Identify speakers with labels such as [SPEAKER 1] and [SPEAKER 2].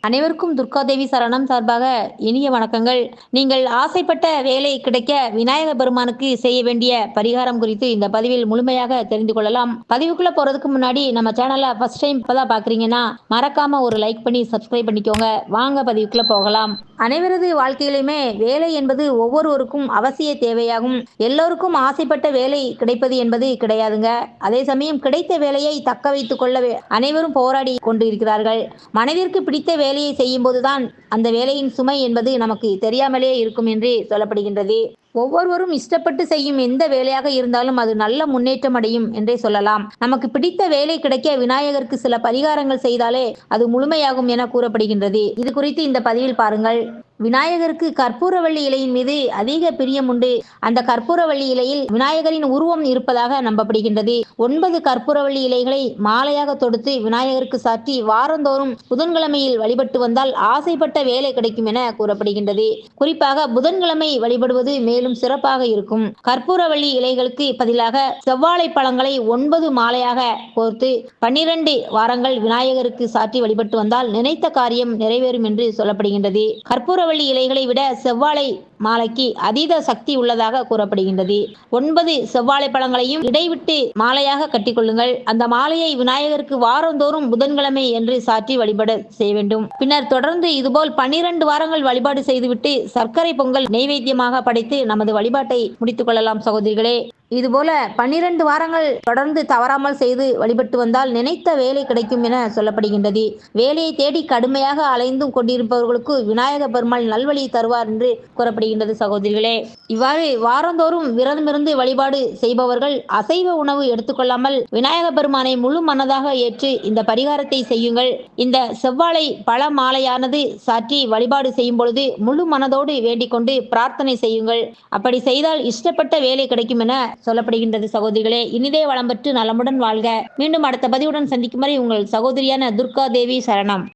[SPEAKER 1] அனைவருக்கும் துர்காதேவி சரணம் சார்பாக இனிய வணக்கங்கள். நீங்கள் ஆசைப்பட்ட வேலை கிடைக்க விநாயக பெருமானுக்கு செய்ய வேண்டிய பரிகாரம் குறித்து இந்த பதிவில் முழுமையாக தெரிந்து கொள்ளலாம். பதிவுக்குள்ள போறதுக்கு முன்னாடி நம்ம சேனலை ஃபர்ஸ்ட் டைம் இப்பதான் பாக்குறீங்கன்னா மறக்காம ஒரு லைக் பண்ணி சப்ஸ்கிரைப் பண்ணிக்கோங்க. வாங்க பதிவுக்குள்ள போகலாம். அனைவரது வாழ்க்கையிலுமே வேலை என்பது ஒவ்வொருவருக்கும் அவசிய தேவையாகும். எல்லோருக்கும் ஆசைப்பட்ட வேலை கிடைப்பது என்பது கிடையாதுங்க. அதே சமயம் கிடைத்த வேலையை தக்க வைத்துக் கொள்ள அனைவரும் போராடி கொண்டு இருக்கிறார்கள். மனதிற்கு பிடித்த வேலையை செய்யும் போதுதான் அந்த வேலையின் சுமை என்பது நமக்கு தெரியாமலே இருக்கும் என்று சொல்லப்படுகின்றது. ஒவ்வொருவரும் இஷ்டப்பட்டு செய்யும் எந்த வேலையாக இருந்தாலும் அது நல்ல முன்னேற்றம் அடையும் என்றே சொல்லலாம். நமக்கு பிடித்த வேலை கிடைக்க விநாயகருக்கு சில பரிகாரங்கள் செய்தாலே அது முழுமையாகும் என கூறப்படுகின்றது. இது குறித்து இந்த பதிவில் பாருங்கள். விநாயகருக்கு கற்பூரவள்ளி இலையின் மீது அதிக பிரியம் உண்டு. அந்த கற்பூரவள்ளி இலையில் விநாயகரின் உருவம் இருப்பதாக நம்பப்படுகின்றது. 9 கற்பூரவள்ளி இலைகளை மாலையாக தொடுத்து விநாயகருக்கு சாற்றி வாரந்தோறும் புதன்கிழமையில் வழிபட்டு வந்தால் ஆசைப்பட்ட வேலை கிடைக்கும் என கூறப்படுகின்றது. குறிப்பாக புதன்கிழமை வழிபடுவது மேலும் சிறப்பாக இருக்கும். கற்பூரவள்ளி இலைகளுக்கு பதிலாக செவ்வாழை பழங்களை 9 மாலையாக கோர்த்து 12 வாரங்கள் விநாயகருக்கு சாற்றி வழிபட்டு வந்தால் நினைத்த காரியம் நிறைவேறும் என்று சொல்லப்படுகின்றது. கற்பூரவள்ளி இலைகளை விட செவ்வாழை மாலைக்கு அதீத சக்தி உள்ளதாக கூறப்படுகின்றது. 9 செவ்வாழை பழங்களையும் இடைவிட்டு மாலையாக கட்டிக்கொள்ளுங்கள். அந்த மாலையை விநாயகருக்கு வாரந்தோறும் புதன்கிழமை என்று சாற்றி வழிபட செய்ய வேண்டும். பின்னர் தொடர்ந்து இதுபோல் 12 வாரங்கள் வழிபாடு செய்துவிட்டு சர்க்கரை பொங்கல் நெய்வேத்தியமாக படைத்து நமது வழிபாட்டை முடித்துக் கொள்ளலாம் சகோதரிகளே. இதுபோல 12 வாரங்கள் தொடர்ந்து தவறாமல் செய்து வழிபட்டு வந்தால் நினைத்த வேலை கிடைக்கும் என சொல்லப்படுகின்றது. வேலையை தேடி கடுமையாக அலைந்தும் கொண்டிருப்பவர்களுக்கு விநாயக பெருமாள் நல்வழி தருவார் என்று கூறப்படுகின்றது சகோதரிகளே. இவ்வாறு வாரந்தோறும் விரதமிருந்து வழிபாடு செய்பவர்கள் அசைவ உணவு எடுத்துக்கொள்ளாமல் விநாயக பெருமானை முழு மனதாக ஏற்று இந்த பரிகாரத்தை செய்யுங்கள். இந்த செவ்வாழை பழ மாலையானது சாற்றி வழிபாடு செய்யும் பொழுது முழு மனதோடு வேண்டிக் கொண்டு பிரார்த்தனை செய்யுங்கள். அப்படி செய்தால் இஷ்டப்பட்ட வேலை கிடைக்கும் என சொல்லப்படுகின்றது சகோதரிகளே. இனிதே வளம் பெற்று நலமுடன் வாழ்க. மீண்டும் அடுத்த பதிவுடன் சந்திக்கும் வரை உங்கள் சகோதரியான துர்காதேவி சரணம்.